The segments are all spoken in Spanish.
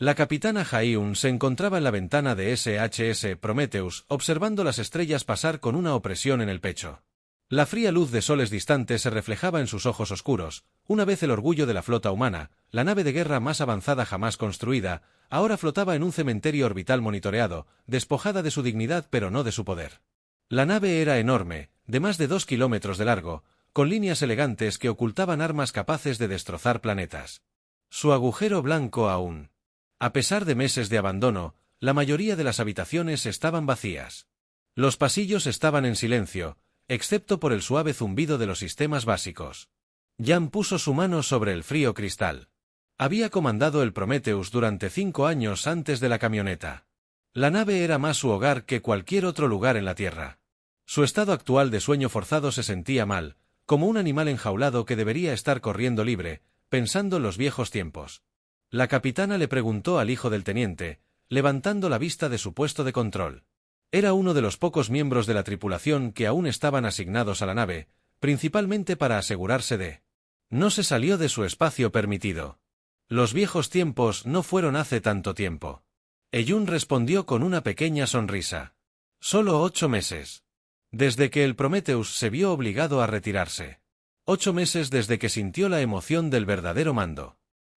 La capitana Haeun se encontraba en la ventana de SHS Prometheus, observando las estrellas pasar con una opresión en el pecho. La fría luz de soles distantes se reflejaba en sus ojos oscuros. Una vez el orgullo de la flota humana, la nave de guerra más avanzada jamás construida, ahora flotaba en un cementerio orbital monitoreado, despojada de su dignidad pero no de su poder. La nave era enorme, de más de 2 kilómetros de largo, con líneas elegantes que ocultaban armas capaces de destrozar planetas. Su agujero blanco aún. A pesar de meses de abandono, la mayoría de las habitaciones estaban vacías. Los pasillos estaban en silencio, excepto por el suave zumbido de los sistemas básicos. Jan puso su mano sobre el frío cristal. Había comandado el Prometheus durante 5 años antes de la camioneta. La nave era más su hogar que cualquier otro lugar en la Tierra. Su estado actual de sueño forzado se sentía mal, como un animal enjaulado que debería estar corriendo libre, pensando en los viejos tiempos. La capitana le preguntó al hijo del teniente, levantando la vista de su puesto de control. Era uno de los pocos miembros de la tripulación que aún estaban asignados a la nave, principalmente para asegurarse de. No se salió de su espacio permitido. Los viejos tiempos no fueron hace tanto tiempo. Eyun respondió con una pequeña sonrisa. Solo 8 meses. Desde que el Prometheus se vio obligado a retirarse. 8 meses desde que sintió la emoción del verdadero mando.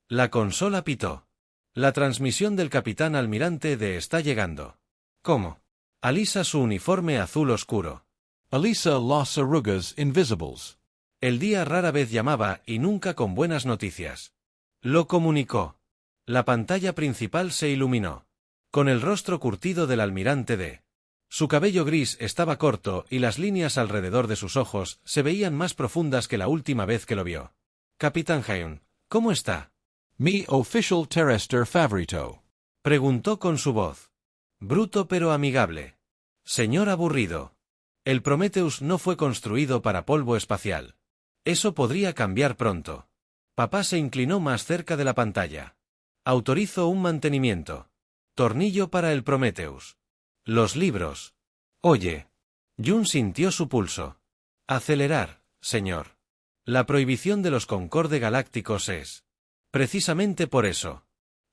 La consola pitó. La transmisión del capitán almirante de está llegando. ¿Cómo? Alisa su uniforme azul oscuro. Alisa las arrugas invisibles. El día rara vez llamaba y nunca con buenas noticias. Lo comunicó. La pantalla principal se iluminó. Con el rostro curtido del almirante D. Su cabello gris estaba corto y las líneas alrededor de sus ojos se veían más profundas que la última vez que lo vio. Capitán Haeun, ¿cómo está? Mi official terrestre favorito. Preguntó con su voz. Bruto pero amigable. Señor aburrido. El Prometheus no fue construido para polvo espacial. Eso podría cambiar pronto. Papá se inclinó más cerca de la pantalla. Autorizo un mantenimiento. Tornillo para el Prometheus. Los libros. Oye. Jun sintió su pulso. Acelerar, señor. La prohibición de los Concorde galácticos es. Precisamente por eso.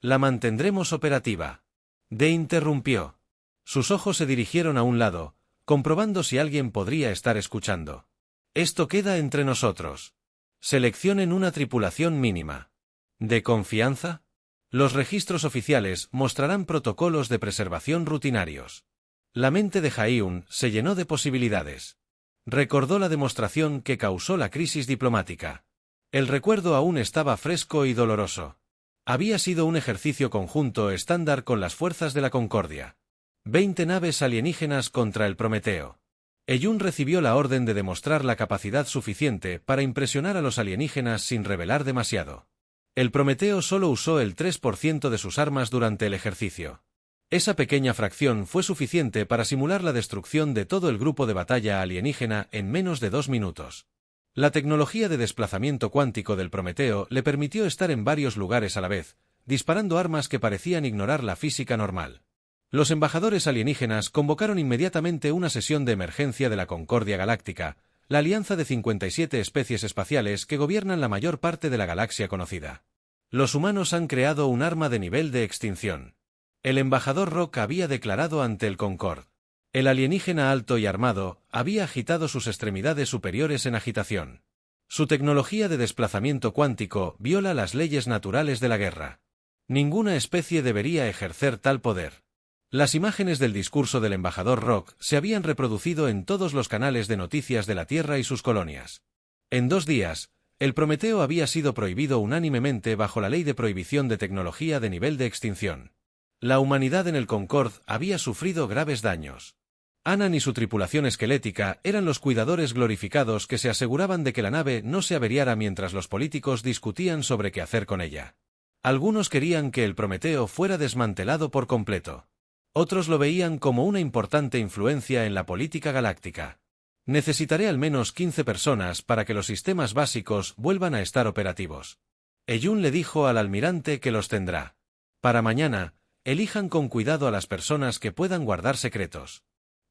La mantendremos operativa. D interrumpió. Sus ojos se dirigieron a un lado, comprobando si alguien podría estar escuchando. Esto queda entre nosotros. Seleccionen una tripulación mínima. ¿De confianza? Los registros oficiales mostrarán protocolos de preservación rutinarios. La mente de Haeun se llenó de posibilidades. Recordó la demostración que causó la crisis diplomática. El recuerdo aún estaba fresco y doloroso. Había sido un ejercicio conjunto estándar con las fuerzas de la Concordia. 20 naves alienígenas contra el Prometeo. Eyun recibió la orden de demostrar la capacidad suficiente para impresionar a los alienígenas sin revelar demasiado. El Prometeo solo usó el 3% de sus armas durante el ejercicio. Esa pequeña fracción fue suficiente para simular la destrucción de todo el grupo de batalla alienígena en menos de 2 minutos. La tecnología de desplazamiento cuántico del Prometeo le permitió estar en varios lugares a la vez, disparando armas que parecían ignorar la física normal. Los embajadores alienígenas convocaron inmediatamente una sesión de emergencia de la Concordia Galáctica, la alianza de 57 especies espaciales que gobiernan la mayor parte de la galaxia conocida. Los humanos han creado un arma de nivel de extinción. El embajador Rock había declarado ante el Concorde. El alienígena alto y armado había agitado sus extremidades superiores en agitación. Su tecnología de desplazamiento cuántico viola las leyes naturales de la guerra. Ninguna especie debería ejercer tal poder. Las imágenes del discurso del embajador Rock se habían reproducido en todos los canales de noticias de la Tierra y sus colonias. En 2 días, el Prometeo había sido prohibido unánimemente bajo la ley de prohibición de tecnología de nivel de extinción. La humanidad en el Concorde había sufrido graves daños. Anan y su tripulación esquelética eran los cuidadores glorificados que se aseguraban de que la nave no se averiara mientras los políticos discutían sobre qué hacer con ella. Algunos querían que el Prometeo fuera desmantelado por completo. Otros lo veían como una importante influencia en la política galáctica. Necesitaré al menos 15 personas para que los sistemas básicos vuelvan a estar operativos. Eyun le dijo al almirante que los tendrá. Para mañana, elijan con cuidado a las personas que puedan guardar secretos.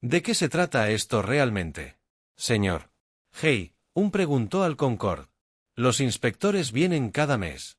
¿De qué se trata esto realmente? Señor. Hey, preguntó al Concorde. Los inspectores vienen cada mes.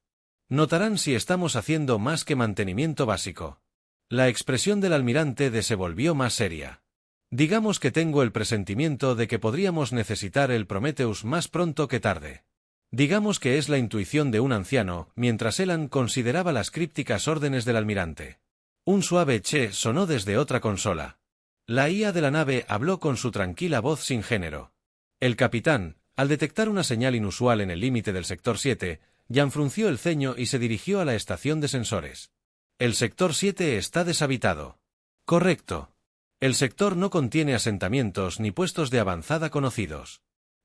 Notarán si estamos haciendo más que mantenimiento básico. La expresión del almirante se volvió más seria. Digamos que tengo el presentimiento de que podríamos necesitar el Prometheus más pronto que tarde. Digamos que es la intuición de un anciano, mientras Elan consideraba las crípticas órdenes del almirante. Un suave che sonó desde otra consola. La IA de la nave habló con su tranquila voz sin género. El capitán, al detectar una señal inusual en el límite del sector 7, ya frunció el ceño y se dirigió a la estación de sensores. El sector 7 está deshabitado. Correcto. El sector no contiene asentamientos ni puestos de avanzada conocidos.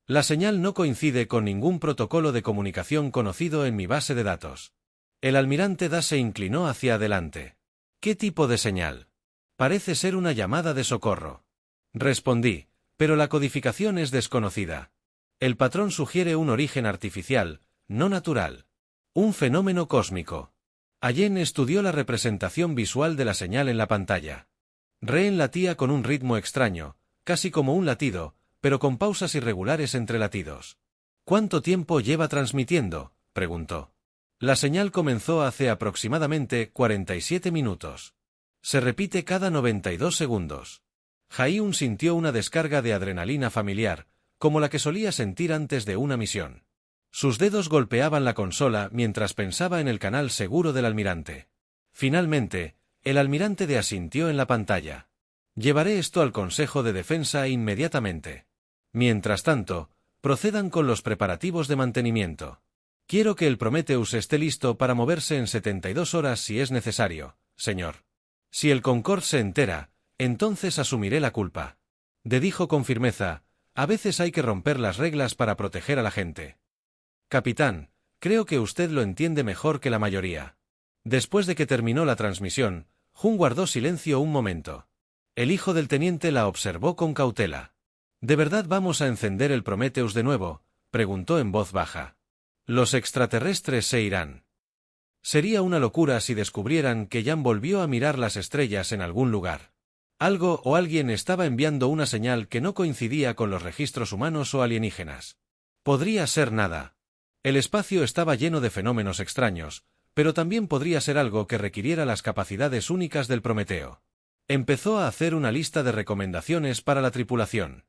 La señal no coincide con ningún protocolo de comunicación conocido en mi base de datos. El almirante se inclinó hacia adelante. ¿Qué tipo de señal? Parece ser una llamada de socorro. Respondí, pero la codificación es desconocida. El patrón sugiere un origen artificial, no natural. Un fenómeno cósmico. Allen estudió la representación visual de la señal en la pantalla. Reen latía con un ritmo extraño, casi como un latido, pero con pausas irregulares entre latidos. ¿Cuánto tiempo lleva transmitiendo?, preguntó. La señal comenzó hace aproximadamente 47 minutos. Se repite cada 92 segundos. Jaehyun sintió una descarga de adrenalina familiar, como la que solía sentir antes de una misión. Sus dedos golpeaban la consola mientras pensaba en el canal seguro del almirante. Finalmente, el almirante asintió en la pantalla. Llevaré esto al Consejo de Defensa inmediatamente. Mientras tanto, procedan con los preparativos de mantenimiento. Quiero que el Prometheus esté listo para moverse en 72 horas si es necesario, señor. Si el Concorde se entera, entonces asumiré la culpa. Dijo con firmeza, a veces hay que romper las reglas para proteger a la gente. Capitán, creo que usted lo entiende mejor que la mayoría. Después de que terminó la transmisión, Jun guardó silencio un momento. El hijo del teniente la observó con cautela. ¿De verdad vamos a encender el Prometheus de nuevo?, preguntó en voz baja. Los extraterrestres se irán. Sería una locura si descubrieran que Jan volvió a mirar las estrellas en algún lugar. Algo o alguien estaba enviando una señal que no coincidía con los registros humanos o alienígenas. Podría ser nada. El espacio estaba lleno de fenómenos extraños, pero también podría ser algo que requiriera las capacidades únicas del Prometeo. Empezó a hacer una lista de recomendaciones para la tripulación.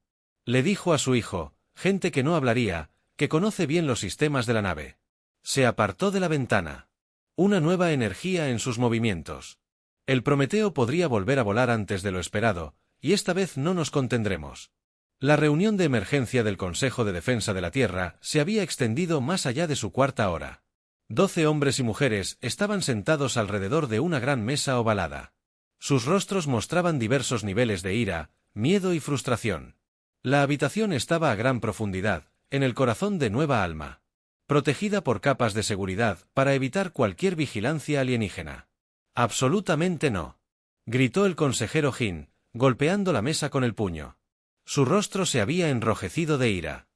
Le dijo a su hijo, gente que no hablaría, que conoce bien los sistemas de la nave. Se apartó de la ventana. Una nueva energía en sus movimientos. El Prometeo podría volver a volar antes de lo esperado, y esta vez no nos contendremos. La reunión de emergencia del Consejo de Defensa de la Tierra se había extendido más allá de su cuarta hora. 12 hombres y mujeres estaban sentados alrededor de una gran mesa ovalada. Sus rostros mostraban diversos niveles de ira, miedo y frustración. La habitación estaba a gran profundidad, en el corazón de Nueva Alma, protegida por capas de seguridad para evitar cualquier vigilancia alienígena. Absolutamente no, gritó el consejero Jin, golpeando la mesa con el puño. Su rostro se había enrojecido de ira.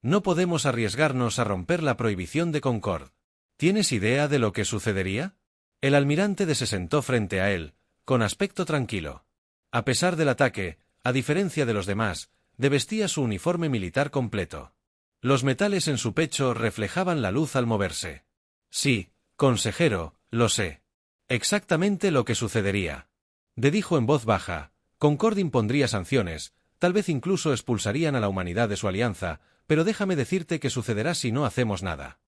No podemos arriesgarnos a romper la prohibición de Concorde. ¿Tienes idea de lo que sucedería? El almirante se sentó frente a él, con aspecto tranquilo. A pesar del ataque, a diferencia de los demás, vestía su uniforme militar completo. Los metales en su pecho reflejaban la luz al moverse. Sí, consejero, lo sé. Exactamente lo que sucedería. Dijo en voz baja, Concorde impondría sanciones, tal vez incluso expulsarían a la humanidad de su alianza, pero déjame decirte que sucederá si no hacemos nada.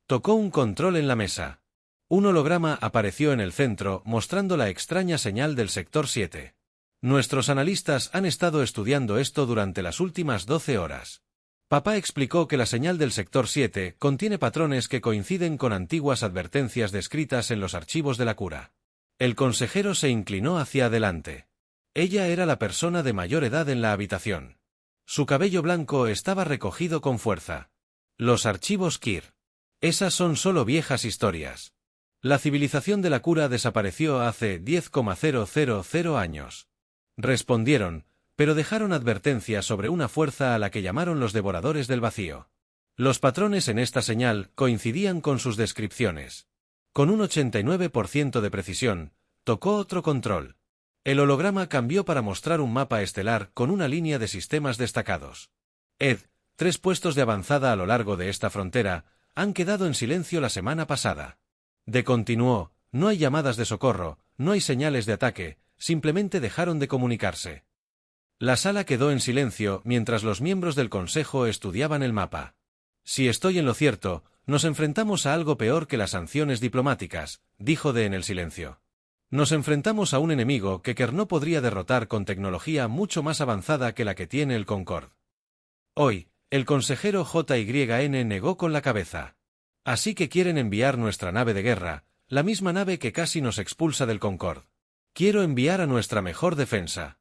Tocó un control en la mesa. Un holograma apareció en el centro, mostrando la extraña señal del sector 7. Nuestros analistas han estado estudiando esto durante las últimas 12 horas. Papá explicó que la señal del sector 7 contiene patrones que coinciden con antiguas advertencias descritas en los archivos de la cura. El consejero se inclinó hacia adelante. Ella era la persona de mayor edad en la habitación. Su cabello blanco estaba recogido con fuerza. Los archivos Kir. Esas son solo viejas historias. La civilización de la cura desapareció hace 10,000 años. Respondieron, pero dejaron advertencia sobre una fuerza a la que llamaron los devoradores del vacío. Los patrones en esta señal coincidían con sus descripciones. Con un 89% de precisión, tocó otro control. El holograma cambió para mostrar un mapa estelar con una línea de sistemas destacados. 3 puestos de avanzada a lo largo de esta frontera han quedado en silencio la semana pasada. Continuó, no hay llamadas de socorro, no hay señales de ataque, simplemente dejaron de comunicarse. La sala quedó en silencio mientras los miembros del consejo estudiaban el mapa. Si estoy en lo cierto, nos enfrentamos a algo peor que las sanciones diplomáticas, dijo D en el silencio. Nos enfrentamos a un enemigo que Kern no podría derrotar con tecnología mucho más avanzada que la que tiene el Concorde. Hoy, el consejero JYN negó con la cabeza. Así que quieren enviar nuestra nave de guerra, la misma nave que casi nos expulsa del Concorde. Quiero enviar a nuestra mejor defensa.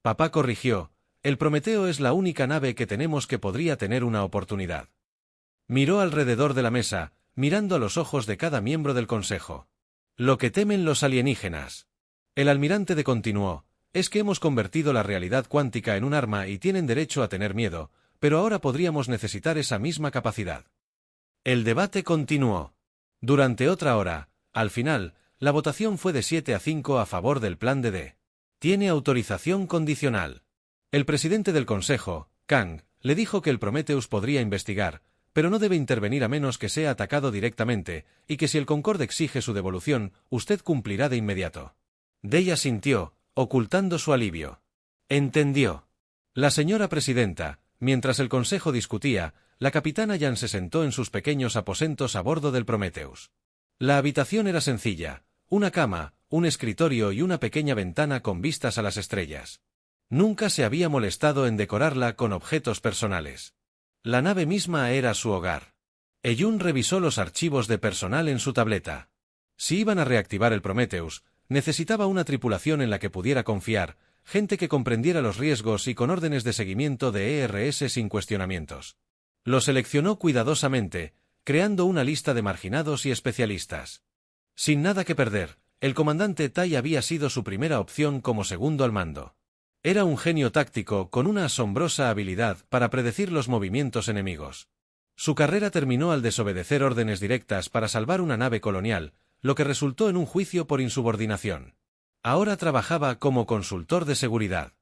Papá corrigió, el Prometeo es la única nave que tenemos que podría tener una oportunidad. Miró alrededor de la mesa, mirando a los ojos de cada miembro del consejo. Lo que temen los alienígenas. El almirante de continuó, es que hemos convertido la realidad cuántica en un arma y tienen derecho a tener miedo, pero ahora podríamos necesitar esa misma capacidad. El debate continuó. Durante otra hora, al final, la votación fue de 7-5 a favor del plan de D. Tiene autorización condicional. El presidente del consejo, Kang, le dijo que el Prometheus podría investigar, pero no debe intervenir a menos que sea atacado directamente, y que si el Concorde exige su devolución, usted cumplirá de inmediato. Deya sintió, ocultando su alivio. Entendió. La señora presidenta, mientras el consejo discutía, la capitana Jan se sentó en sus pequeños aposentos a bordo del Prometheus. La habitación era sencilla, una cama, un escritorio y una pequeña ventana con vistas a las estrellas. Nunca se había molestado en decorarla con objetos personales. La nave misma era su hogar. Eyun revisó los archivos de personal en su tableta. Si iban a reactivar el Prometheus, necesitaba una tripulación en la que pudiera confiar, gente que comprendiera los riesgos y con órdenes de seguimiento de ERS sin cuestionamientos. Lo seleccionó cuidadosamente, creando una lista de marginados y especialistas. Sin nada que perder, el comandante Tai había sido su primera opción como segundo al mando. Era un genio táctico con una asombrosa habilidad para predecir los movimientos enemigos. Su carrera terminó al desobedecer órdenes directas para salvar una nave colonial, lo que resultó en un juicio por insubordinación. Ahora trabajaba como consultor de seguridad.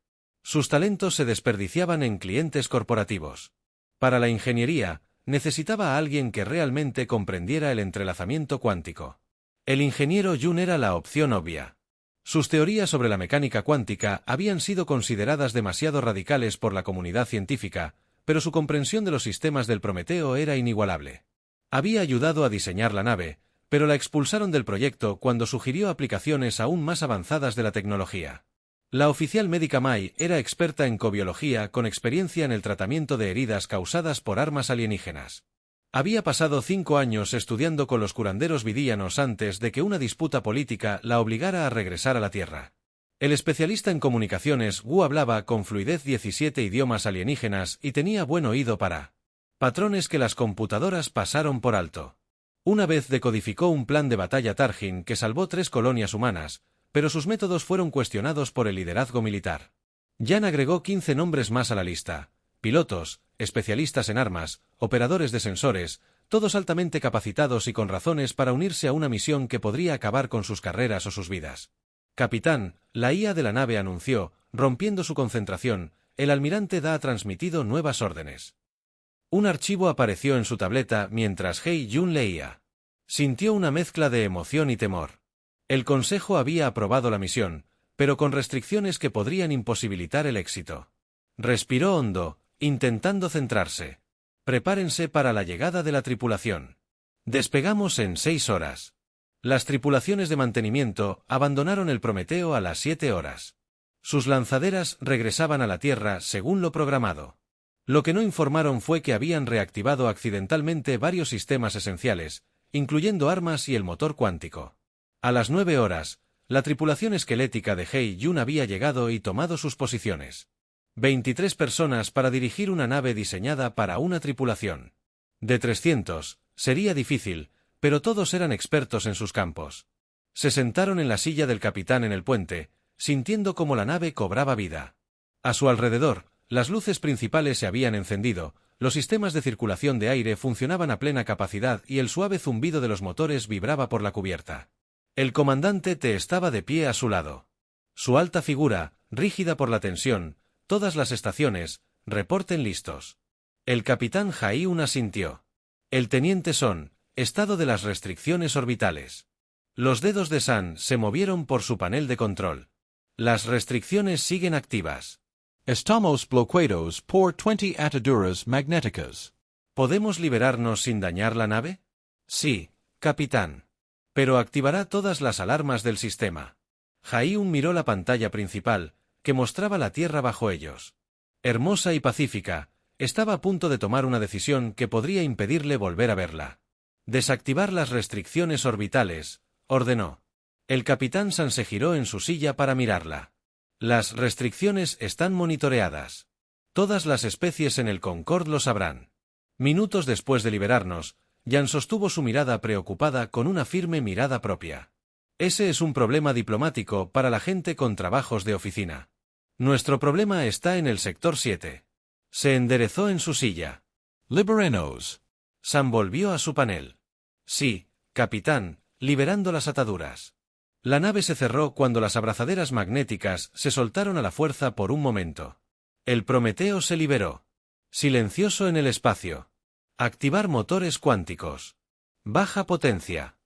Sus talentos se desperdiciaban en clientes corporativos. Para la ingeniería, necesitaba a alguien que realmente comprendiera el entrelazamiento cuántico. El ingeniero Jun era la opción obvia. Sus teorías sobre la mecánica cuántica habían sido consideradas demasiado radicales por la comunidad científica, pero su comprensión de los sistemas del Prometeo era inigualable. Había ayudado a diseñar la nave, pero la expulsaron del proyecto cuando sugirió aplicaciones aún más avanzadas de la tecnología. La oficial médica Mai era experta en cobiología con experiencia en el tratamiento de heridas causadas por armas alienígenas. Había pasado 5 años estudiando con los curanderos vidianos antes de que una disputa política la obligara a regresar a la Tierra. El especialista en comunicaciones Wu hablaba con fluidez 17 idiomas alienígenas y tenía buen oído para patrones que las computadoras pasaron por alto. Una vez decodificó un plan de batalla Tarjin que salvó 3 colonias humanas, pero sus métodos fueron cuestionados por el liderazgo militar. Jan agregó 15 nombres más a la lista: pilotos, especialistas en armas, operadores de sensores, todos altamente capacitados y con razones para unirse a una misión que podría acabar con sus carreras o sus vidas. Capitán, la IA de la nave anunció, rompiendo su concentración, el almirante Da ha transmitido nuevas órdenes. Un archivo apareció en su tableta mientras Hei-Jun leía. Sintió una mezcla de emoción y temor. El consejo había aprobado la misión, pero con restricciones que podrían imposibilitar el éxito. Respiró hondo, intentando centrarse. Prepárense para la llegada de la tripulación. Despegamos en 6 horas. Las tripulaciones de mantenimiento abandonaron el Prometeo a las 7 horas. Sus lanzaderas regresaban a la Tierra según lo programado. Lo que no informaron fue que habían reactivado accidentalmente varios sistemas esenciales, incluyendo armas y el motor cuántico. A las 9 horas, la tripulación esquelética de Hei-Jun había llegado y tomado sus posiciones. 23 personas para dirigir una nave diseñada para una tripulación. De 300, sería difícil, pero todos eran expertos en sus campos. Se sentaron en la silla del capitán en el puente, sintiendo cómo la nave cobraba vida. A su alrededor, las luces principales se habían encendido, los sistemas de circulación de aire funcionaban a plena capacidad y el suave zumbido de los motores vibraba por la cubierta. El comandante T estaba de pie a su lado. Su alta figura, rígida por la tensión, todas las estaciones, reporten listos. El capitán Jaiun asintió. El teniente Son, Estado de las restricciones orbitales. Los dedos de San se movieron por su panel de control. Las restricciones siguen activas. Estamos bloqueados por 20 ataduras magnéticas. ¿Podemos liberarnos sin dañar la nave? Sí, capitán. Pero activará todas las alarmas del sistema. Jaiun miró la pantalla principal, que mostraba la Tierra bajo ellos. Hermosa y pacífica, estaba a punto de tomar una decisión que podría impedirle volver a verla. Desactivar las restricciones orbitales, ordenó. El capitán San se giró en su silla para mirarla. Las restricciones están monitoreadas. Todas las especies en el Concorde lo sabrán. Minutos después de liberarnos, Jan sostuvo su mirada preocupada con una firme mirada propia. Ese es un problema diplomático para la gente con trabajos de oficina. Nuestro problema está en el sector 7. Se enderezó en su silla. Liberenos. Sam volvió a su panel. Sí, capitán, liberando las ataduras. La nave se cerró cuando las abrazaderas magnéticas se soltaron a la fuerza por un momento. El Prometeo se liberó. Silencioso en el espacio. Activar motores cuánticos. Baja potencia.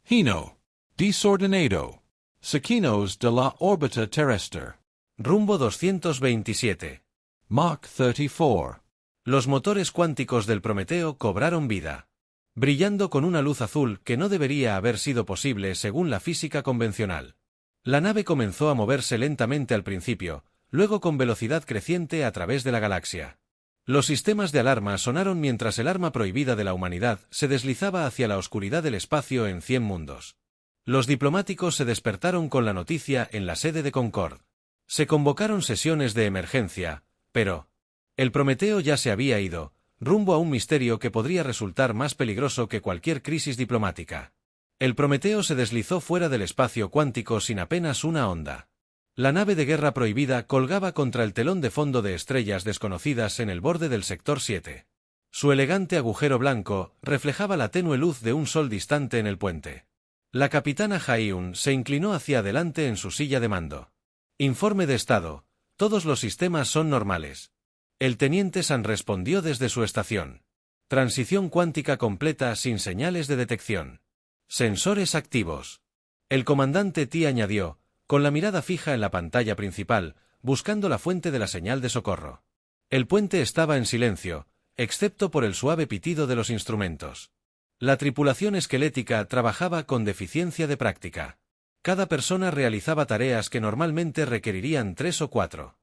Hino. Desordenado. Sequinos de la órbita terrestre. Rumbo 227. Mach 34. Los motores cuánticos del Prometeo cobraron vida. Brillando con una luz azul que no debería haber sido posible según la física convencional. La nave comenzó a moverse lentamente al principio, luego con velocidad creciente a través de la galaxia. Los sistemas de alarma sonaron mientras el arma prohibida de la humanidad se deslizaba hacia la oscuridad del espacio en 100 mundos. Los diplomáticos se despertaron con la noticia en la sede de Concorde. Se convocaron sesiones de emergencia, pero el Prometeo ya se había ido, rumbo a un misterio que podría resultar más peligroso que cualquier crisis diplomática. El Prometeo se deslizó fuera del espacio cuántico sin apenas una onda. La nave de guerra prohibida colgaba contra el telón de fondo de estrellas desconocidas en el borde del sector 7. Su elegante agujero blanco reflejaba la tenue luz de un sol distante en el puente. La capitana Jaiun se inclinó hacia adelante en su silla de mando. Informe de estado. Todos los sistemas son normales. El teniente San respondió desde su estación. Transición cuántica completa sin señales de detección. Sensores activos. El comandante Ti añadió, con la mirada fija en la pantalla principal, buscando la fuente de la señal de socorro. El puente estaba en silencio, excepto por el suave pitido de los instrumentos. La tripulación esquelética trabajaba con deficiencia de práctica. Cada persona realizaba tareas que normalmente requerirían 3 o 4.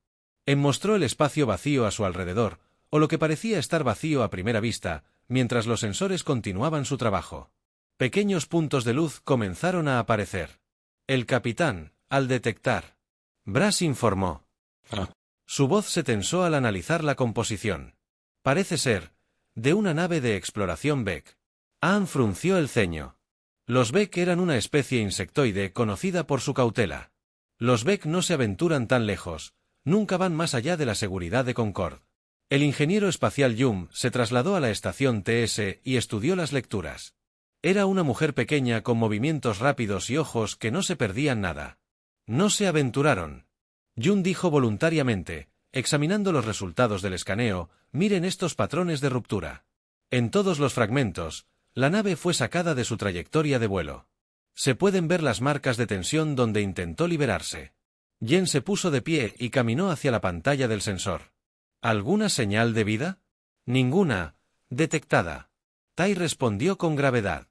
Mostró el espacio vacío a su alrededor, o lo que parecía estar vacío a primera vista, mientras los sensores continuaban su trabajo. Pequeños puntos de luz comenzaron a aparecer. El capitán, al detectar. Brass informó. Su voz se tensó al analizar la composición. Parece ser de una nave de exploración Beck. Anne frunció el ceño. Los Beck eran una especie insectoide conocida por su cautela. Los Beck no se aventuran tan lejos. Nunca van más allá de la seguridad de Concorde. El ingeniero espacial Yum se trasladó a la estación TS y estudió las lecturas. Era una mujer pequeña con movimientos rápidos y ojos que no se perdían nada. No se aventuraron. Yum dijo voluntariamente, examinando los resultados del escaneo, miren estos patrones de ruptura. En todos los fragmentos, la nave fue sacada de su trayectoria de vuelo. Se pueden ver las marcas de tensión donde intentó liberarse. Jen se puso de pie y caminó hacia la pantalla del sensor. ¿Alguna señal de vida? Ninguna. Detectada. Tai respondió con gravedad.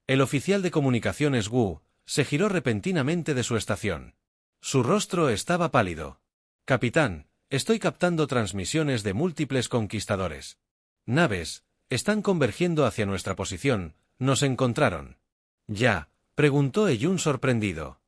El oficial de comunicaciones Wu se giró repentinamente de su estación. Su rostro estaba pálido. Capitán, estoy captando transmisiones de múltiples conquistadores. Naves, están convergiendo hacia nuestra posición, ¿nos encontraron? ¿Ya? Preguntó Eyun sorprendido.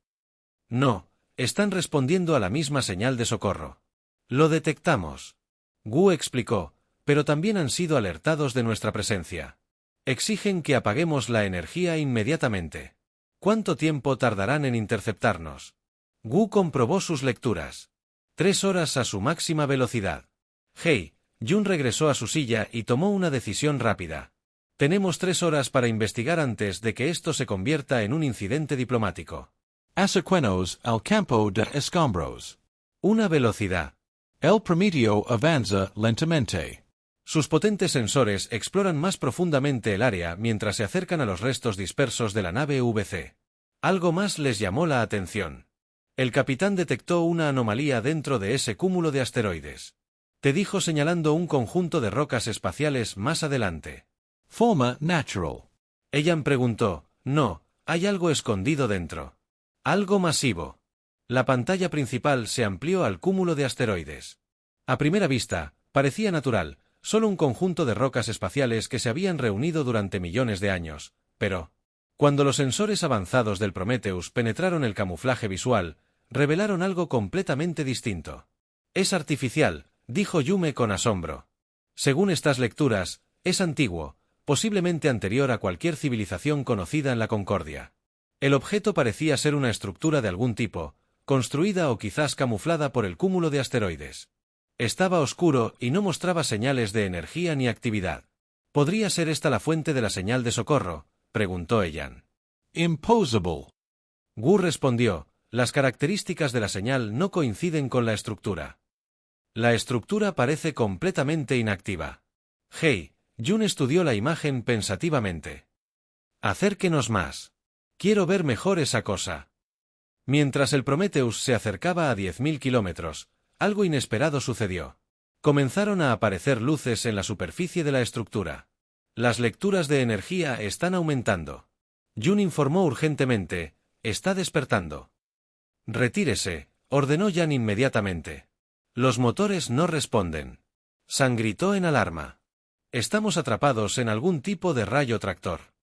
No. Están respondiendo a la misma señal de socorro. Lo detectamos. Wu explicó, pero también han sido alertados de nuestra presencia. Exigen que apaguemos la energía inmediatamente. ¿Cuánto tiempo tardarán en interceptarnos? Wu comprobó sus lecturas. 3 horas a su máxima velocidad. Hey, Yun regresó a su silla y tomó una decisión rápida. Tenemos 3 horas para investigar antes de que esto se convierta en un incidente diplomático. Asequenos al campo de escombros. Una velocidad. El Prometeo avanza lentamente. Sus potentes sensores exploran más profundamente el área mientras se acercan a los restos dispersos de la nave VC. Algo más les llamó la atención. El capitán detectó una anomalía dentro de ese cúmulo de asteroides. Te dijo señalando un conjunto de rocas espaciales más adelante. Forma natural. Ella preguntó, no, hay algo escondido dentro. Algo masivo. La pantalla principal se amplió al cúmulo de asteroides. A primera vista, parecía natural, solo un conjunto de rocas espaciales que se habían reunido durante millones de años, pero, cuando los sensores avanzados del Prometheus penetraron el camuflaje visual, revelaron algo completamente distinto. Es artificial, dijo Yume con asombro. Según estas lecturas, es antiguo, posiblemente anterior a cualquier civilización conocida en la Concordia. El objeto parecía ser una estructura de algún tipo, construida o quizás camuflada por el cúmulo de asteroides. Estaba oscuro y no mostraba señales de energía ni actividad. ¿Podría ser esta la fuente de la señal de socorro?, preguntó Ellan. Impossible. Wu respondió, las características de la señal no coinciden con la estructura. La estructura parece completamente inactiva. Hey, Jun estudió la imagen pensativamente. Acérquenos más. Quiero ver mejor esa cosa. Mientras el Prometheus se acercaba a 10.000 kilómetros, algo inesperado sucedió. Comenzaron a aparecer luces en la superficie de la estructura. Las lecturas de energía están aumentando. Jun informó urgentemente, está despertando. Retírese, ordenó Yan inmediatamente. Los motores no responden. San gritó en alarma. Estamos atrapados en algún tipo de rayo tractor.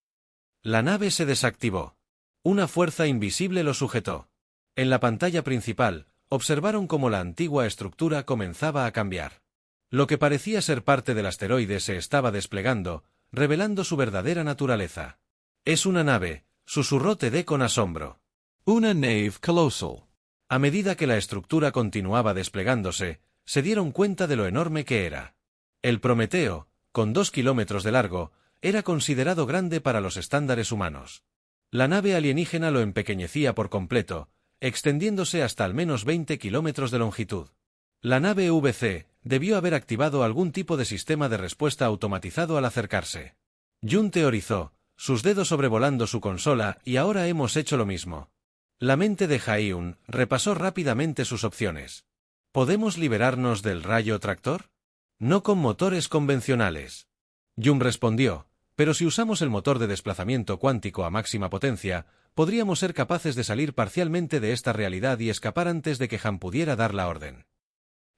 La nave se desactivó. Una fuerza invisible lo sujetó. En la pantalla principal, observaron cómo la antigua estructura comenzaba a cambiar. Lo que parecía ser parte del asteroide se estaba desplegando, revelando su verdadera naturaleza. Es una nave, susurró Tede con asombro. Una nave colossal. A medida que la estructura continuaba desplegándose, se dieron cuenta de lo enorme que era. El Prometeo, con 2 kilómetros de largo, era considerado grande para los estándares humanos. La nave alienígena lo empequeñecía por completo, extendiéndose hasta al menos 20 kilómetros de longitud. La nave VC debió haber activado algún tipo de sistema de respuesta automatizado al acercarse. Jun teorizó, sus dedos sobrevolando su consola, y ahora hemos hecho lo mismo. La mente de Jaehyun repasó rápidamente sus opciones. ¿Podemos liberarnos del rayo tractor? No con motores convencionales. Jun respondió, pero si usamos el motor de desplazamiento cuántico a máxima potencia, podríamos ser capaces de salir parcialmente de esta realidad y escapar antes de que Han pudiera dar la orden.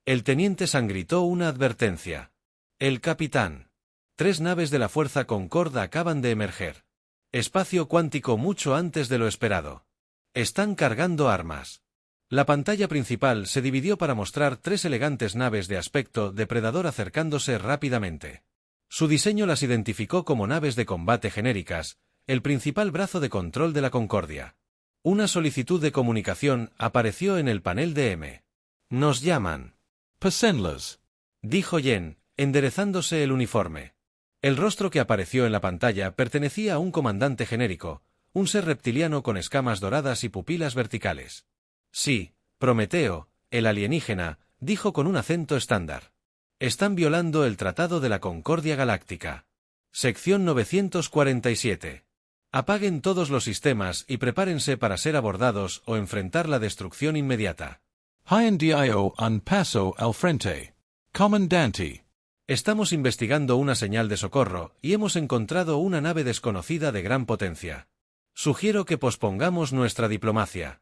El teniente San gritó una advertencia. El capitán. 3 naves de la Fuerza Concorde acaban de emerger. Espacio cuántico mucho antes de lo esperado. Están cargando armas. La pantalla principal se dividió para mostrar 3 elegantes naves de aspecto depredador acercándose rápidamente. Su diseño las identificó como naves de combate genéricas, el principal brazo de control de la Concordia. Una solicitud de comunicación apareció en el panel de M. Nos llaman. Pasenlas. Dijo Yen, enderezándose el uniforme. El rostro que apareció en la pantalla pertenecía a un comandante genérico, un ser reptiliano con escamas doradas y pupilas verticales. Sí, Prometeo, el alienígena, dijo con un acento estándar. Están violando el Tratado de la Concordia Galáctica. Sección 947. Apaguen todos los sistemas y prepárense para ser abordados o enfrentar la destrucción inmediata. Dio un paso al frente. Comandante. Estamos investigando una señal de socorro y hemos encontrado una nave desconocida de gran potencia. Sugiero que pospongamos nuestra diplomacia.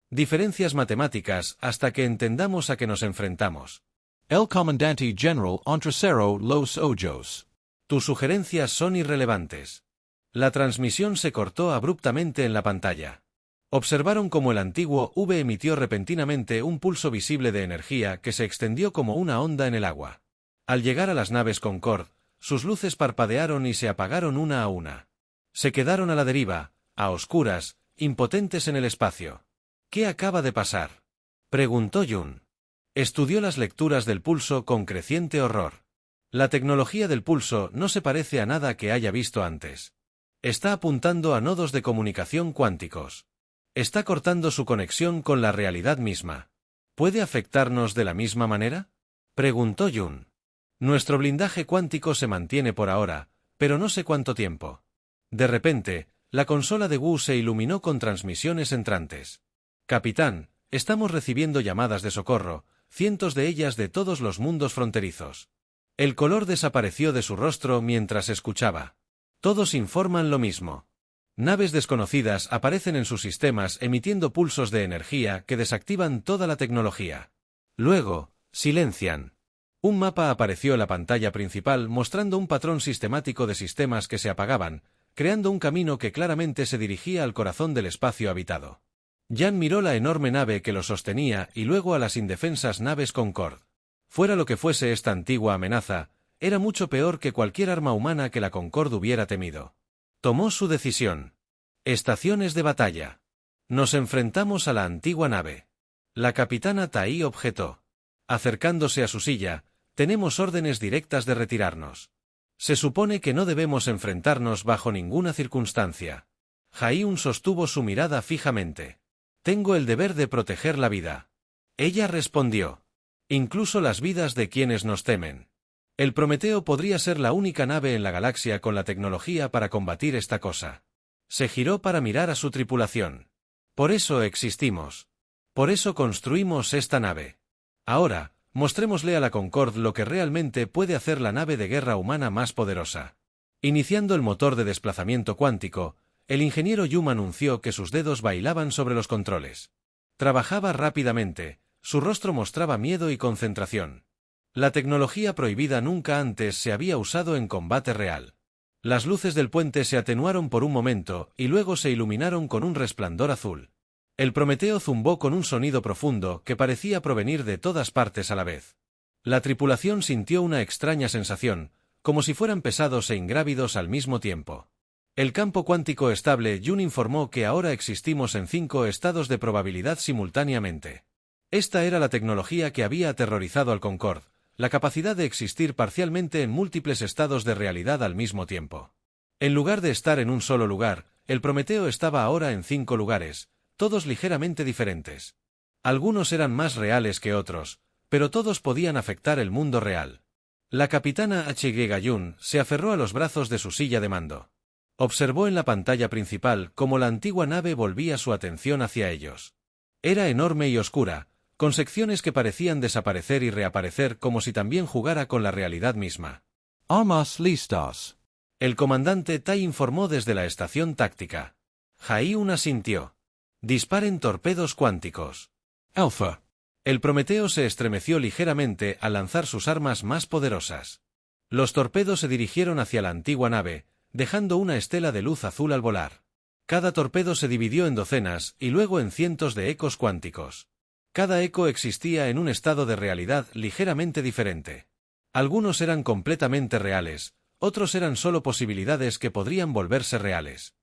Diferencias matemáticas hasta que entendamos a qué nos enfrentamos. El comandante general entrecero los ojos. Tus sugerencias son irrelevantes. La transmisión se cortó abruptamente en la pantalla. Observaron cómo el antiguo V emitió repentinamente un pulso visible de energía que se extendió como una onda en el agua. Al llegar a las naves Concorde, sus luces parpadearon y se apagaron una a una. Se quedaron a la deriva, a oscuras, impotentes en el espacio. ¿Qué acaba de pasar?, preguntó Jun. Estudió las lecturas del pulso con creciente horror. La tecnología del pulso no se parece a nada que haya visto antes. Está apuntando a nodos de comunicación cuánticos. Está cortando su conexión con la realidad misma. ¿Puede afectarnos de la misma manera?, preguntó Jun. Nuestro blindaje cuántico se mantiene por ahora, pero no sé cuánto tiempo. De repente, la consola de Wu se iluminó con transmisiones entrantes. Capitán, estamos recibiendo llamadas de socorro, cientos de ellas de todos los mundos fronterizos. El color desapareció de su rostro mientras escuchaba. Todos informan lo mismo. Naves desconocidas aparecen en sus sistemas emitiendo pulsos de energía que desactivan toda la tecnología. Luego, silencian. Un mapa apareció en la pantalla principal mostrando un patrón sistemático de sistemas que se apagaban, creando un camino que claramente se dirigía al corazón del espacio habitado. Jan miró la enorme nave que lo sostenía y luego a las indefensas naves Concorde. Fuera lo que fuese esta antigua amenaza, era mucho peor que cualquier arma humana que la Concorde hubiera temido. Tomó su decisión. Estaciones de batalla. Nos enfrentamos a la antigua nave. La capitana Tai objetó. Acercándose a su silla, tenemos órdenes directas de retirarnos. Se supone que no debemos enfrentarnos bajo ninguna circunstancia. Jaiun sostuvo su mirada fijamente. Tengo el deber de proteger la vida. Ella respondió. Incluso las vidas de quienes nos temen. El Prometeo podría ser la única nave en la galaxia con la tecnología para combatir esta cosa. Se giró para mirar a su tripulación. Por eso existimos. Por eso construimos esta nave. Ahora, mostrémosle a la Concorde lo que realmente puede hacer la nave de guerra humana más poderosa. Iniciando el motor de desplazamiento cuántico, el ingeniero Yum anunció que sus dedos bailaban sobre los controles. Trabajaba rápidamente, su rostro mostraba miedo y concentración. La tecnología prohibida nunca antes se había usado en combate real. Las luces del puente se atenuaron por un momento y luego se iluminaron con un resplandor azul. El Prometeo zumbó con un sonido profundo que parecía provenir de todas partes a la vez. La tripulación sintió una extraña sensación, como si fueran pesados e ingrávidos al mismo tiempo. El campo cuántico estable Jun informó que ahora existimos en 5 estados de probabilidad simultáneamente. Esta era la tecnología que había aterrorizado al Concorde, la capacidad de existir parcialmente en múltiples estados de realidad al mismo tiempo. En lugar de estar en un solo lugar, el Prometeo estaba ahora en 5 lugares, todos ligeramente diferentes. Algunos eran más reales que otros, pero todos podían afectar el mundo real. La capitana H.G. Jun se aferró a los brazos de su silla de mando. Observó en la pantalla principal cómo la antigua nave volvía su atención hacia ellos. Era enorme y oscura, con secciones que parecían desaparecer y reaparecer como si también jugara con la realidad misma. Armas listas. El comandante Tai informó desde la estación táctica. Jaiun asintió. Disparen torpedos cuánticos. Alpha. El Prometeo se estremeció ligeramente al lanzar sus armas más poderosas. Los torpedos se dirigieron hacia la antigua nave, dejando una estela de luz azul al volar. Cada torpedo se dividió en docenas y luego en cientos de ecos cuánticos. Cada eco existía en un estado de realidad ligeramente diferente. Algunos eran completamente reales, otros eran solo posibilidades que podrían volverse reales.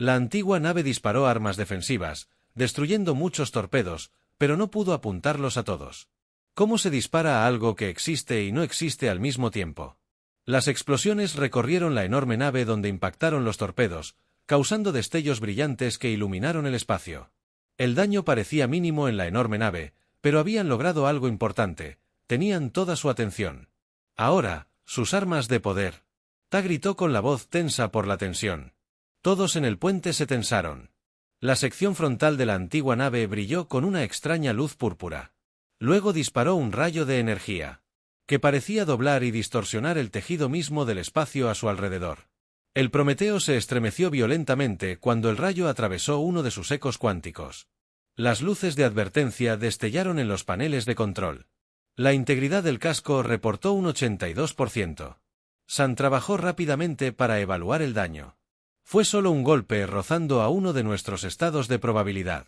La antigua nave disparó armas defensivas, destruyendo muchos torpedos, pero no pudo apuntarlos a todos. ¿Cómo se dispara a algo que existe y no existe al mismo tiempo? Las explosiones recorrieron la enorme nave donde impactaron los torpedos, causando destellos brillantes que iluminaron el espacio. El daño parecía mínimo en la enorme nave, pero habían logrado algo importante, tenían toda su atención. Ahora, sus armas de poder. Ta gritó con la voz tensa por la tensión. Todos en el puente se tensaron. La sección frontal de la antigua nave brilló con una extraña luz púrpura. Luego disparó un rayo de energía, que parecía doblar y distorsionar el tejido mismo del espacio a su alrededor. El Prometeo se estremeció violentamente cuando el rayo atravesó uno de sus ecos cuánticos. Las luces de advertencia destellaron en los paneles de control. La integridad del casco reportó un 82%. San trabajó rápidamente para evaluar el daño. Fue solo un golpe rozando a uno de nuestros estados de probabilidad.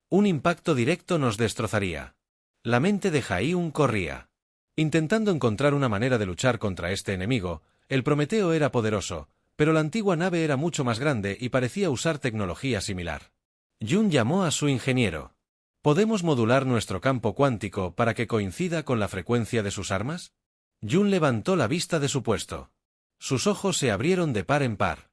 Un impacto directo nos destrozaría. La mente de Jaiun corría. Intentando encontrar una manera de luchar contra este enemigo, el Prometeo era poderoso, pero la antigua nave era mucho más grande y parecía usar tecnología similar. Jun llamó a su ingeniero. ¿Podemos modular nuestro campo cuántico para que coincida con la frecuencia de sus armas? Jun levantó la vista de su puesto. Sus ojos se abrieron de par en par.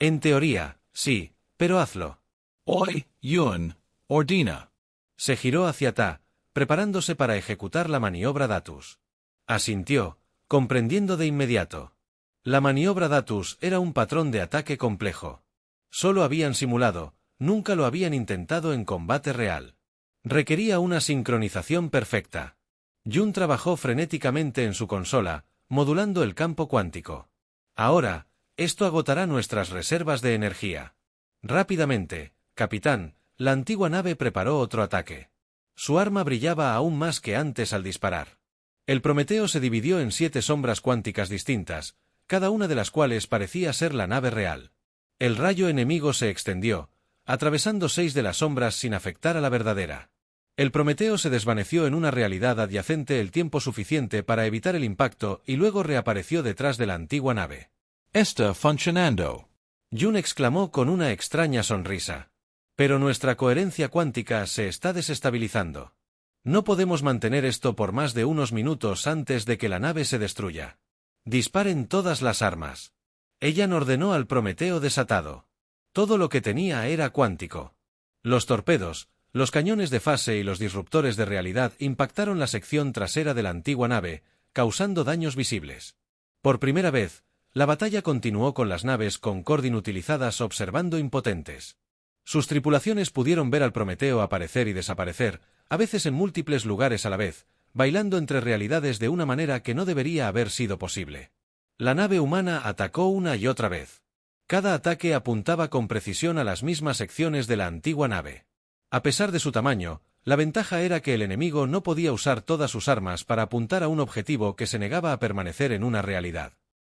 En teoría, sí, pero hazlo. Oi, Yun, ordina. Se giró hacia Ta, preparándose para ejecutar la maniobra Datus. Asintió, comprendiendo de inmediato. La maniobra Datus era un patrón de ataque complejo. Solo habían simulado, nunca lo habían intentado en combate real. Requería una sincronización perfecta. Jun trabajó frenéticamente en su consola, modulando el campo cuántico. Ahora, esto agotará nuestras reservas de energía. Rápidamente, capitán, la antigua nave preparó otro ataque. Su arma brillaba aún más que antes al disparar. El Prometeo se dividió en 7 sombras cuánticas distintas, cada una de las cuales parecía ser la nave real. El rayo enemigo se extendió, atravesando 6 de las sombras sin afectar a la verdadera. El Prometeo se desvaneció en una realidad adyacente el tiempo suficiente para evitar el impacto y luego reapareció detrás de la antigua nave. Está funcionando. Jun exclamó con una extraña sonrisa. Pero nuestra coherencia cuántica se está desestabilizando. No podemos mantener esto por más de unos minutos antes de que la nave se destruya. Disparen todas las armas. Ella ordenó al Prometeo desatado. Todo lo que tenía era cuántico. Los torpedos, los cañones de fase y los disruptores de realidad impactaron la sección trasera de la antigua nave, causando daños visibles. Por primera vez, la batalla continuó con las naves Concorde inutilizadas observando impotentes. Sus tripulaciones pudieron ver al Prometeo aparecer y desaparecer, a veces en múltiples lugares a la vez, bailando entre realidades de una manera que no debería haber sido posible. La nave humana atacó una y otra vez. Cada ataque apuntaba con precisión a las mismas secciones de la antigua nave. A pesar de su tamaño, la ventaja era que el enemigo no podía usar todas sus armas para apuntar a un objetivo que se negaba a permanecer en una realidad.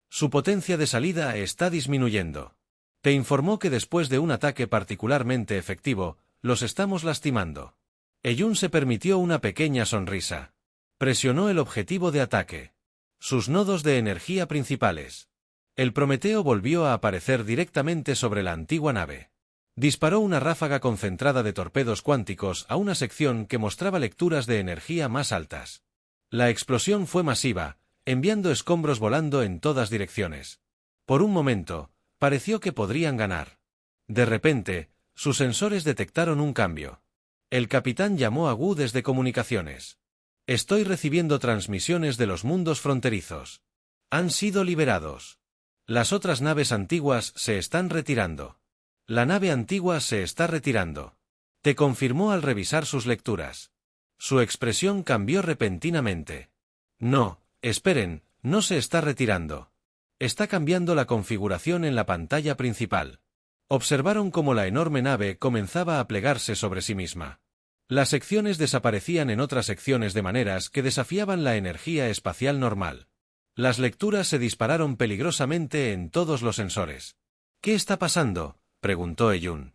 Su potencia de salida está disminuyendo. Te informó que después de un ataque particularmente efectivo, los estamos lastimando. Jun se permitió una pequeña sonrisa. Presionó el objetivo de ataque. Sus nodos de energía principales. El Prometeo volvió a aparecer directamente sobre la antigua nave. Disparó una ráfaga concentrada de torpedos cuánticos a una sección que mostraba lecturas de energía más altas. La explosión fue masiva, enviando escombros volando en todas direcciones. Por un momento, pareció que podrían ganar. De repente, sus sensores detectaron un cambio. El capitán llamó a Wu desde comunicaciones. Estoy recibiendo transmisiones de los mundos fronterizos. Han sido liberados. Las otras naves antiguas se están retirando. La nave antigua se está retirando. Te confirmó al revisar sus lecturas. Su expresión cambió repentinamente. No, esperen, no se está retirando. Está cambiando la configuración en la pantalla principal. Observaron cómo la enorme nave comenzaba a plegarse sobre sí misma. Las secciones desaparecían en otras secciones de maneras que desafiaban la energía espacial normal. Las lecturas se dispararon peligrosamente en todos los sensores. ¿Qué está pasando?, preguntó Jun.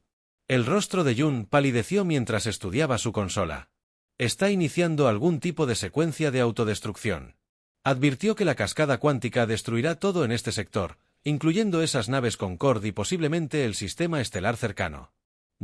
El rostro de Jun palideció mientras estudiaba su consola. Está iniciando algún tipo de secuencia de autodestrucción. Advirtió que la cascada cuántica destruirá todo en este sector, incluyendo esas naves Concorde y posiblemente el sistema estelar cercano.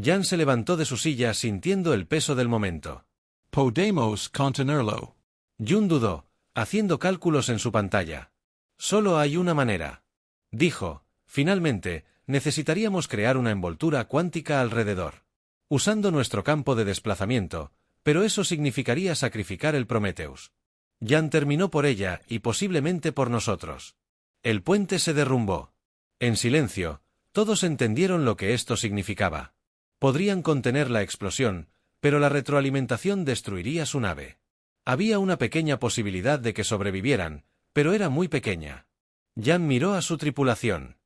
Jan se levantó de su silla sintiendo el peso del momento. Podemos contenerlo. Jun dudó, haciendo cálculos en su pantalla. Solo hay una manera. Dijo, finalmente, necesitaríamos crear una envoltura cuántica alrededor. Usando nuestro campo de desplazamiento, pero eso significaría sacrificar el Prometheus. Jan terminó por ella y posiblemente por nosotros. El puente se derrumbó. En silencio, todos entendieron lo que esto significaba. Podrían contener la explosión, pero la retroalimentación destruiría su nave. Había una pequeña posibilidad de que sobrevivieran, pero era muy pequeña. Jan miró a su tripulación.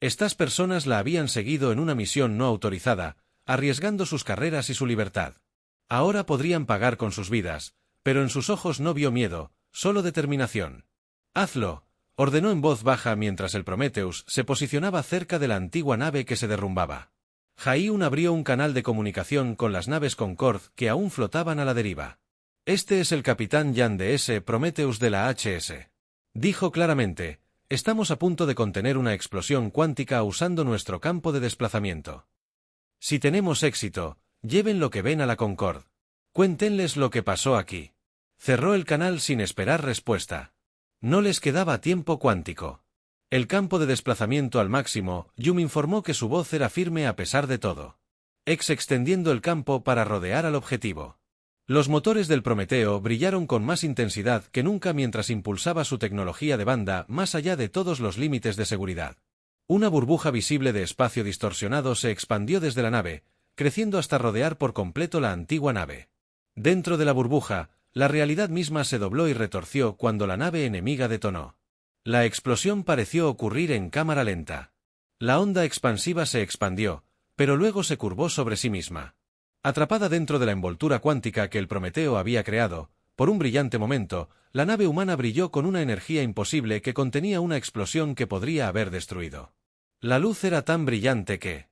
Estas personas la habían seguido en una misión no autorizada, arriesgando sus carreras y su libertad. Ahora podrían pagar con sus vidas, pero en sus ojos no vio miedo, solo determinación. «Hazlo», ordenó en voz baja mientras el Prometheus se posicionaba cerca de la antigua nave que se derrumbaba. Jaiun abrió un canal de comunicación con las naves Concorde que aún flotaban a la deriva. «Este es el capitán Jan de S. Prometheus de la HS. Dijo claramente, estamos a punto de contener una explosión cuántica usando nuestro campo de desplazamiento. Si tenemos éxito, lleven lo que ven a la Concorde. Cuéntenles lo que pasó aquí». Cerró el canal sin esperar respuesta. No les quedaba tiempo cuántico. El campo de desplazamiento al máximo, Yum informó que su voz era firme a pesar de todo. Extendiendo el campo para rodear al objetivo. Los motores del Prometeo brillaron con más intensidad que nunca mientras impulsaba su tecnología de banda más allá de todos los límites de seguridad. Una burbuja visible de espacio distorsionado se expandió desde la nave, creciendo hasta rodear por completo la antigua nave. Dentro de la burbuja, la realidad misma se dobló y retorció cuando la nave enemiga detonó. La explosión pareció ocurrir en cámara lenta. La onda expansiva se expandió, pero luego se curvó sobre sí misma. Atrapada dentro de la envoltura cuántica que el Prometeo había creado, por un brillante momento, la nave humana brilló con una energía imposible que contenía una explosión que podría haber destruido. La luz era tan brillante que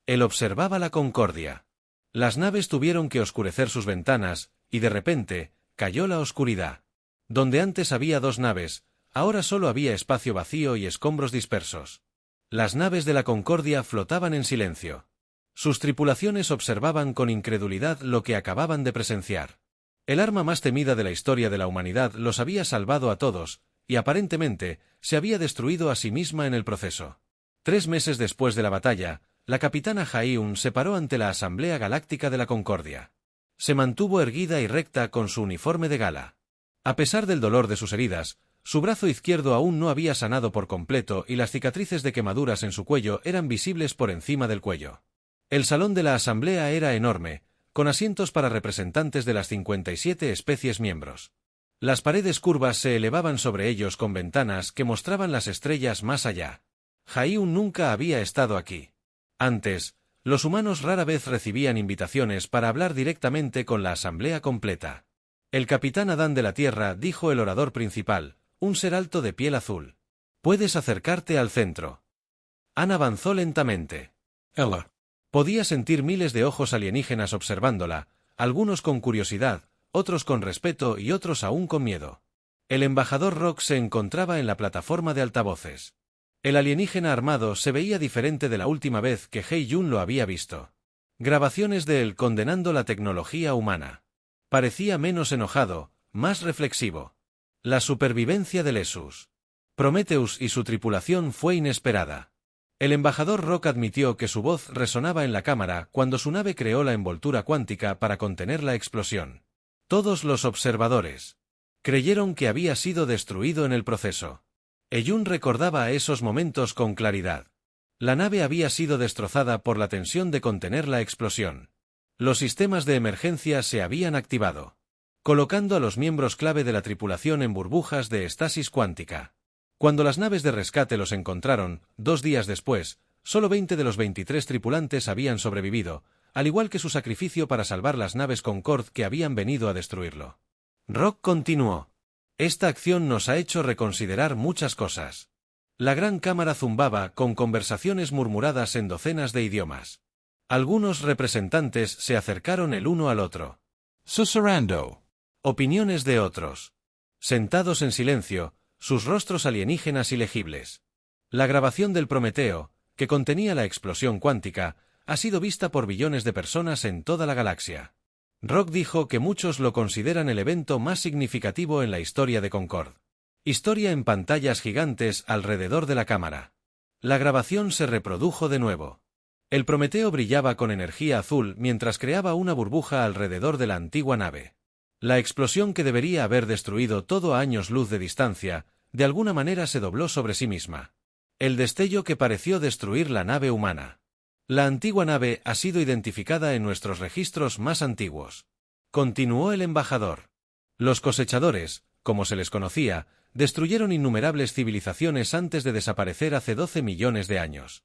él observaba la Concordia. Las naves tuvieron que oscurecer sus ventanas, y de repente, cayó la oscuridad. Donde antes había dos naves, ahora solo había espacio vacío y escombros dispersos. Las naves de la Concordia flotaban en silencio. Sus tripulaciones observaban con incredulidad lo que acababan de presenciar. El arma más temida de la historia de la humanidad los había salvado a todos, y aparentemente, se había destruido a sí misma en el proceso. 3 meses después de la batalla, la capitana Ha-1 se paró ante la Asamblea Galáctica de la Concordia. Se mantuvo erguida y recta con su uniforme de gala. A pesar del dolor de sus heridas, su brazo izquierdo aún no había sanado por completo y las cicatrices de quemaduras en su cuello eran visibles por encima del cuello. El salón de la asamblea era enorme, con asientos para representantes de las 57 especies miembros. Las paredes curvas se elevaban sobre ellos con ventanas que mostraban las estrellas más allá. Ha-1 nunca había estado aquí. Antes, los humanos rara vez recibían invitaciones para hablar directamente con la asamblea completa. El capitán Adán de la Tierra, dijo el orador principal, un ser alto de piel azul. Puedes acercarte al centro. Ann avanzó lentamente. Ella. Podía sentir miles de ojos alienígenas observándola, algunos con curiosidad, otros con respeto y otros aún con miedo. El embajador Rock se encontraba en la plataforma de altavoces. El alienígena armado se veía diferente de la última vez que Hei-Jun lo había visto. Grabaciones de él condenando la tecnología humana. Parecía menos enojado, más reflexivo. La supervivencia de Lesus. Prometheus y su tripulación fue inesperada. El embajador Rock admitió que su voz resonaba en la cámara cuando su nave creó la envoltura cuántica para contener la explosión. Todos los observadores creyeron que había sido destruido en el proceso. Hei-Jun recordaba esos momentos con claridad. La nave había sido destrozada por la tensión de contener la explosión. Los sistemas de emergencia se habían activado, colocando a los miembros clave de la tripulación en burbujas de estasis cuántica. Cuando las naves de rescate los encontraron, 2 días después, solo 20 de los 23 tripulantes habían sobrevivido, al igual que su sacrificio para salvar las naves Concorde que habían venido a destruirlo. Rock continuó. Esta acción nos ha hecho reconsiderar muchas cosas. La gran cámara zumbaba con conversaciones murmuradas en docenas de idiomas. Algunos representantes se acercaron el uno al otro. Susurrando. Opiniones de otros. Sentados en silencio, sus rostros alienígenas ilegibles. La grabación del Prometeo, que contenía la explosión cuántica, ha sido vista por billones de personas en toda la galaxia. Rock dijo que muchos lo consideran el evento más significativo en la historia de Concorde. Historia en pantallas gigantes alrededor de la cámara. La grabación se reprodujo de nuevo. El Prometeo brillaba con energía azul mientras creaba una burbuja alrededor de la antigua nave. La explosión que debería haber destruido todo a años luz de distancia, de alguna manera se dobló sobre sí misma. El destello que pareció destruir la nave humana. La antigua nave ha sido identificada en nuestros registros más antiguos. Continuó el embajador. Los cosechadores, como se les conocía, destruyeron innumerables civilizaciones antes de desaparecer hace 12 millones de años.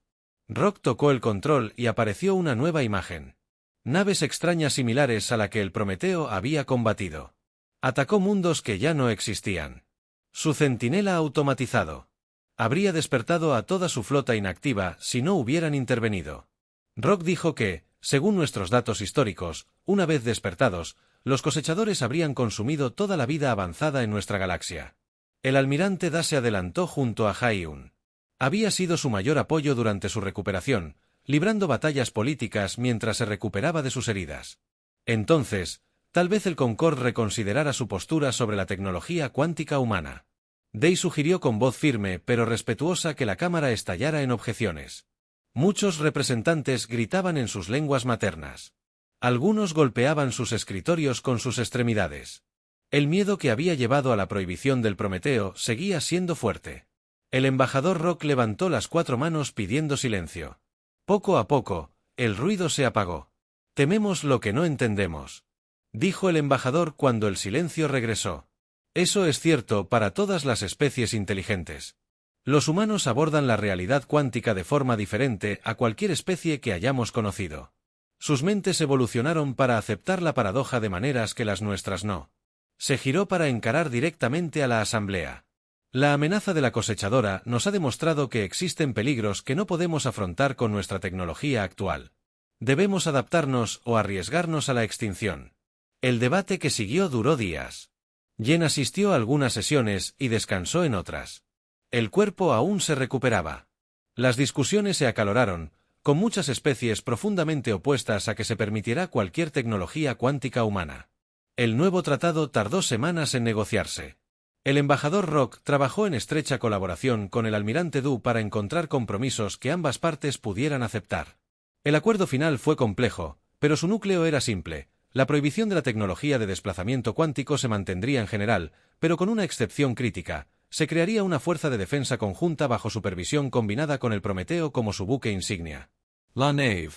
Rock tocó el control y apareció una nueva imagen. Naves extrañas similares a la que el Prometeo había combatido. Atacó mundos que ya no existían. Su centinela automatizado habría despertado a toda su flota inactiva si no hubieran intervenido. Rock dijo que, según nuestros datos históricos, una vez despertados, los cosechadores habrían consumido toda la vida avanzada en nuestra galaxia. El almirante Da se adelantó junto a Ha-1. Había sido su mayor apoyo durante su recuperación, librando batallas políticas mientras se recuperaba de sus heridas. Entonces, tal vez el Concorde reconsiderara su postura sobre la tecnología cuántica humana. Day sugirió con voz firme pero respetuosa que la cámara estallara en objeciones. Muchos representantes gritaban en sus lenguas maternas. Algunos golpeaban sus escritorios con sus extremidades. El miedo que había llevado a la prohibición del Prometeo seguía siendo fuerte. El embajador Rock levantó las 4 manos pidiendo silencio. Poco a poco, el ruido se apagó. «Tememos lo que no entendemos», dijo el embajador cuando el silencio regresó. «Eso es cierto para todas las especies inteligentes. Los humanos abordan la realidad cuántica de forma diferente a cualquier especie que hayamos conocido. Sus mentes evolucionaron para aceptar la paradoja de maneras que las nuestras no». Se giró para encarar directamente a la asamblea. «La amenaza de la cosechadora nos ha demostrado que existen peligros que no podemos afrontar con nuestra tecnología actual. Debemos adaptarnos o arriesgarnos a la extinción». El debate que siguió duró días. Jen asistió a algunas sesiones y descansó en otras. El cuerpo aún se recuperaba. Las discusiones se acaloraron, con muchas especies profundamente opuestas a que se permitiera cualquier tecnología cuántica humana. El nuevo tratado tardó semanas en negociarse. El embajador Rock trabajó en estrecha colaboración con el almirante Du para encontrar compromisos que ambas partes pudieran aceptar. El acuerdo final fue complejo, pero su núcleo era simple. La prohibición de la tecnología de desplazamiento cuántico se mantendría en general, pero con una excepción crítica: se crearía una fuerza de defensa conjunta bajo supervisión combinada con el Prometeo como su buque insignia. La Nave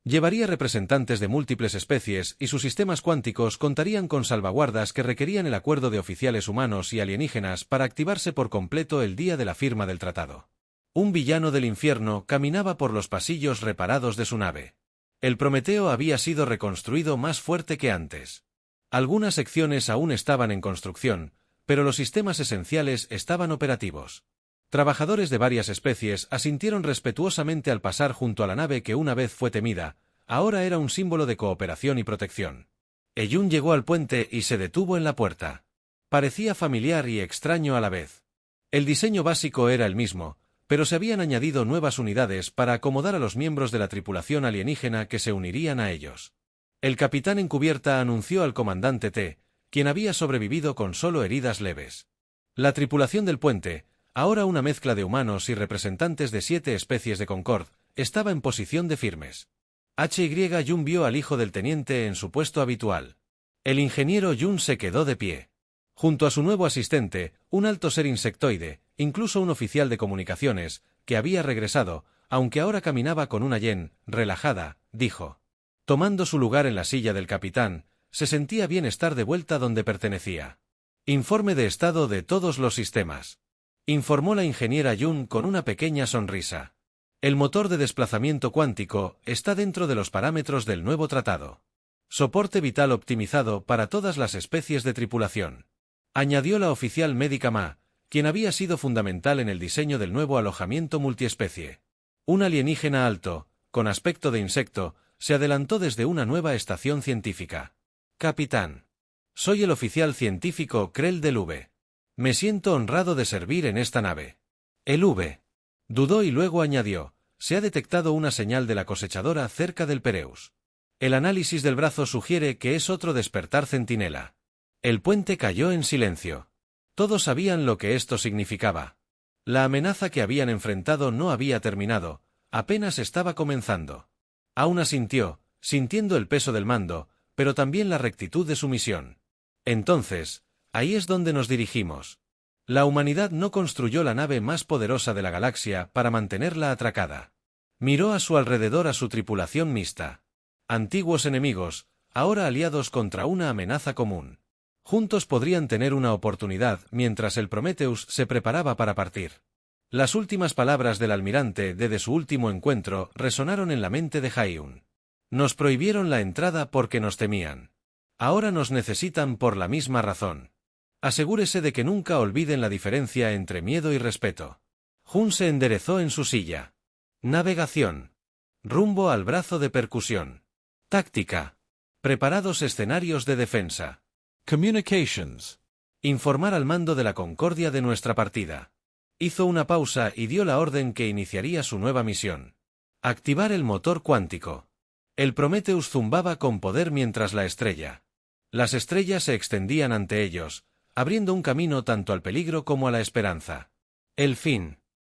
Llevaría representantes de múltiples especies y sus sistemas cuánticos contarían con salvaguardas que requerían el acuerdo de oficiales humanos y alienígenas para activarse por completo el día de la firma del tratado. Un villano del infierno caminaba por los pasillos reparados de su nave. El Prometeo había sido reconstruido más fuerte que antes. Algunas secciones aún estaban en construcción, pero los sistemas esenciales estaban operativos. Trabajadores de varias especies asintieron respetuosamente al pasar junto a la nave que una vez fue temida, ahora era un símbolo de cooperación y protección. Eyun llegó al puente y se detuvo en la puerta. Parecía familiar y extraño a la vez. El diseño básico era el mismo, pero se habían añadido nuevas unidades para acomodar a los miembros de la tripulación alienígena que se unirían a ellos. El capitán encubierta anunció al comandante T, quien había sobrevivido con solo heridas leves. La tripulación del puente, ahora una mezcla de humanos y representantes de 7 especies de Concord, estaba en posición de firmes. H.Y. Jun vio al hijo del teniente en su puesto habitual. El ingeniero Jun se quedó de pie. Junto a su nuevo asistente, un alto ser insectoide, incluso un oficial de comunicaciones, que había regresado, aunque ahora caminaba con una Jen relajada, dijo. Tomando su lugar en la silla del capitán, se sentía bien estar de vuelta donde pertenecía. Informe de estado de todos los sistemas. Informó la ingeniera Jun con una pequeña sonrisa. El motor de desplazamiento cuántico está dentro de los parámetros del nuevo tratado. Soporte vital optimizado para todas las especies de tripulación. Añadió la oficial médica Ma, quien había sido fundamental en el diseño del nuevo alojamiento multiespecie. Un alienígena alto, con aspecto de insecto, se adelantó desde una nueva estación científica. Capitán. Soy el oficial científico Krell del V. Me siento honrado de servir en esta nave. El V. Dudó y luego añadió, se ha detectado una señal de la cosechadora cerca del Pereus. El análisis del brazo sugiere que es otro despertar centinela. El puente cayó en silencio. Todos sabían lo que esto significaba. La amenaza que habían enfrentado no había terminado, apenas estaba comenzando. Aún asintió, sintiendo el peso del mando, pero también la rectitud de su misión. Entonces, ahí es donde nos dirigimos. La humanidad no construyó la nave más poderosa de la galaxia para mantenerla atracada. Miró a su alrededor a su tripulación mixta. Antiguos enemigos, ahora aliados contra una amenaza común. Juntos podrían tener una oportunidad mientras el Prometheus se preparaba para partir. Las últimas palabras del almirante desde su último encuentro resonaron en la mente de Hyun. Nos prohibieron la entrada porque nos temían. Ahora nos necesitan por la misma razón. Asegúrese de que nunca olviden la diferencia entre miedo y respeto. Jun se enderezó en su silla. Navegación. Rumbo al brazo de percusión. Táctica. Preparados escenarios de defensa. Communications. Informar al mando de la Concordia de nuestra partida. Hizo una pausa y dio la orden que iniciaría su nueva misión. Activar el motor cuántico. El Prometheus zumbaba con poder mientras la estrella. Las estrellas se extendían ante ellos, abriendo un camino tanto al peligro como a la esperanza. El fin.